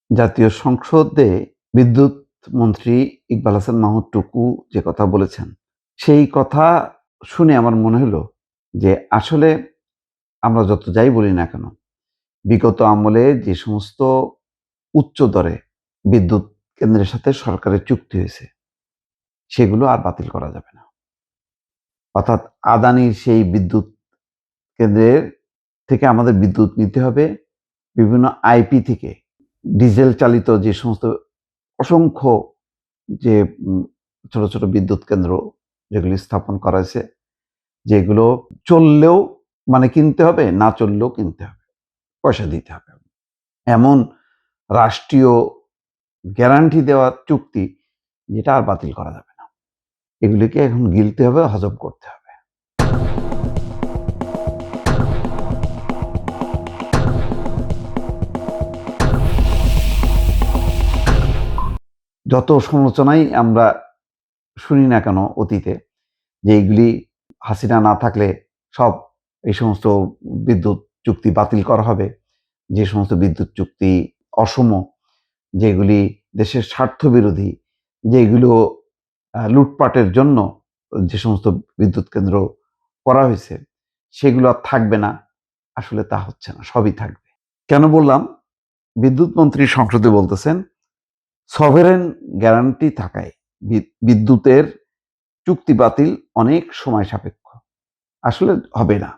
জাতীয় সংসদে বিদ্যুৎ মন্ত্রী ইকবাল হাসান মাহমুদ টুকু যে কথা বলেছেন, সেই কথা শুনে আমার মনে হলো যে আসলে আমরা যত যাই বলি না কেন, বিগত আমলে যে সমস্ত উচ্চ দরে বিদ্যুৎ কেন্দ্রের সাথে সরকারের চুক্তি হয়েছে, সেগুলো আর বাতিল করা যাবে না। অর্থাৎ আদানির সেই বিদ্যুৎ কেন্দ্রের থেকে আমাদের বিদ্যুৎ নিতে হবে বিভিন্ন আইপি থেকে। ডিজেল চালিত যে সমস্ত অসংখ্য যে ছোট, ছোট বিদ্যুৎ কেন্দ্র যেগুলি স্থাপন করা হয়েছে, যেগুলো চললেও মানে কিনতে হবে, না চললেও কিনতে হবে। পয়সা দিতে হবে। এমন রাষ্ট্রীয় গ্যারান্টি দেওয়া চুক্তি যেটা আর বাতিল করা যাবে না। এগুলিকে এখন গিলতে হবে, হজম করতে হবে। যত সমালোচনাই আমরা শুনি না কেন অতীতে, যে এইগুলি হাসিনা না থাকলে সব এই সমস্ত বিদ্যুৎ চুক্তি বাতিল করা হবে, যে সমস্ত বিদ্যুৎ চুক্তি অসম, যেগুলি দেশের স্বার্থ বিরোধী, যেগুলো লুটপাটের জন্য যে সমস্ত বিদ্যুৎ কেন্দ্র করা হয়েছে, সেগুলো আর থাকবে না। আসলে তা হচ্ছে না, সবই থাকবে। কেন বললাম? বিদ্যুৎ মন্ত্রী সংসদে বলতেছেন, সভেরেন গ্যারান্টি থাকায় বিদ্যুতের চুক্তি বাতিল অনেক সময় সাপেক্ষ। আসলে হবে না।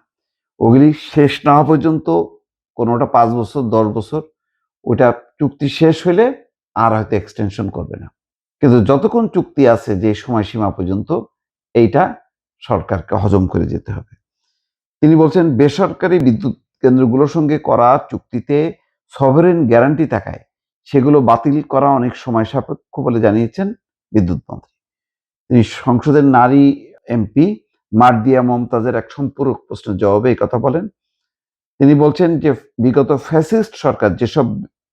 ওগুলি শেষ না হওয়া পর্যন্ত, কোনোটা ৫ বছর, ১০ বছর, ওইটা চুক্তি শেষ হইলে আর হয়তো এক্সটেনশন করবে না। কিন্তু যতক্ষণ চুক্তি আছে যে সময়সীমা পর্যন্ত, এইটা সরকারকে হজম করে যেতে হবে। তিনি বলছেন, বেসরকারি বিদ্যুৎ কেন্দ্রগুলোর সঙ্গে করা চুক্তিতে সভরেন গ্যারান্টি থাকায় সেগুলো বাতিল করা অনেক সময় সাপেক্ষ বলে জানিয়েছেন বিদ্যুৎ মন্ত্রী। তিনি সংসদের নারী এমপি মার্দিয়া মমতাজের এক সম্পূরক প্রশ্নের জবাবে এই কথা বলেন। তিনি বলছেন যে বিগত ফ্যাসিস্ট সরকার যেসব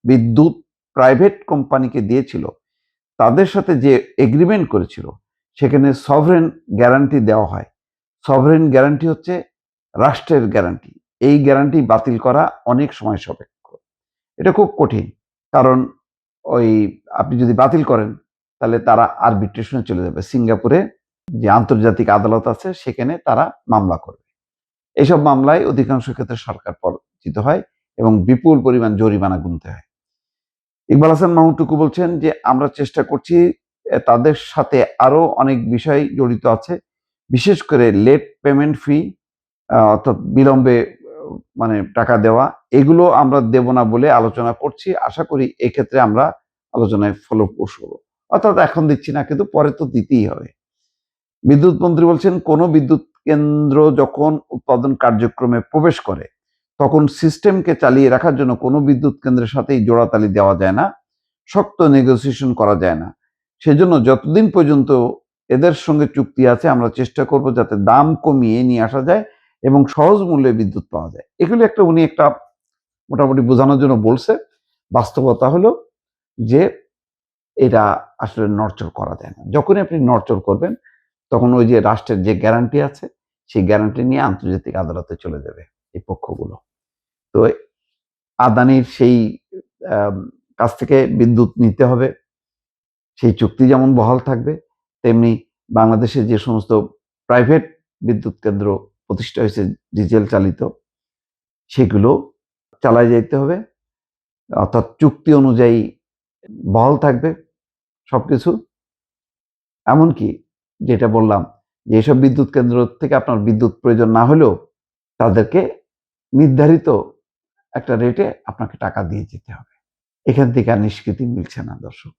বিদ্যুৎ প্রাইভেট কোম্পানিকে দিয়েছিল, তাদের সাথে যে এগ্রিমেন্ট করেছিল, সেখানে সভরেন গ্যারান্টি দেওয়া হয়। সভরেন গ্যারান্টি হচ্ছে রাষ্ট্রের গ্যারান্টি। এই গ্যারান্টি বাতিল করা অনেক সময় সাপেক্ষ। এটা খুব কঠিন। কারণ ওই আপনি যদি বাতিল করেন, তাহলে তারা আরবিট্রেশনে চলে যাবে। সিঙ্গাপুরে যে আন্তর্জাতিক আদালত আছে, সেখানে তারা মামলা করবে। এসব মামলায় অধিকাংশ ক্ষেত্রে সরকার পরাজিত হয় এবং বিপুল পরিমাণ জরিমানা গুনতে হয়। ইকবাল হাসান মাহমুদ টুকু বলছেন যে আমরা চেষ্টা করছি, তাদের সাথে আরো অনেক বিষয় জড়িত আছে। বিশেষ করে লেট পেমেন্ট ফি, অর্থাৎ বিলম্বে মানে টাকা দেওয়া, এগুলো আমরা দেব না বলে আলোচনা করছি। আশা করি এক্ষেত্রে আমরা আলোচনায় ফলপ্রসূ হব। অর্থাৎ এখন দিচ্ছি না, কিন্তু পরে তো দিতেই হবে। বিদ্যুৎ মন্ত্রী বলছেন, কোনো বিদ্যুৎ কেন্দ্র যখন উৎপাদন কার্যক্রমে প্রবেশ করে, তখন সিস্টেমকে চালিয়ে রাখার জন্য কোনো বিদ্যুৎ কেন্দ্রের সাথেই জোড়াতালি দেওয়া যায় না, শক্ত নেগোসিয়েশন করা যায় না। সেজন্য যতদিন পর্যন্ত এদের সঙ্গে চুক্তি আছে, আমরা চেষ্টা করব যাতে দাম কমিয়ে নিয়ে আসা যায় এবং সহজ মূল্যে বিদ্যুৎ পাওয়া যায়। এগুলো উনি একটা মোটামুটি বোঝানোর জন্য বলছে। বাস্তবতা হলো যে এটা আসলে নড়চড় করা যায় না। যখনই আপনি নড়চড় করবেন, তখন ওই যে রাষ্ট্রের যে গ্যারান্টি আছে, সেই গ্যারান্টি নিয়ে আন্তর্জাতিক আদালতে চলে যাবে এই পক্ষগুলো। তো আদানির সেই আম কাছ থেকে বিদ্যুৎ নিতে হবে। সেই চুক্তি যেমন বহাল থাকবে, তেমনি বাংলাদেশে যে সমস্ত প্রাইভেট বিদ্যুৎ কেন্দ্র প্রতিষ্ঠা হয়েছে ডিজেল চালিত, সেগুলো চালায় যাইতে হবে। অর্থাৎ চুক্তি অনুযায়ী বহাল থাকবে সবকিছু। এমনকি যেটা বললাম, যে এসব বিদ্যুৎ কেন্দ্র থেকে আপনার বিদ্যুৎ প্রয়োজন না হলেও, তাদেরকে নির্ধারিত একটা রেটে আপনাকে টাকা দিয়ে যেতে হবে। এখান থেকে আর নিষ্কৃতি মিলছে না, দর্শক।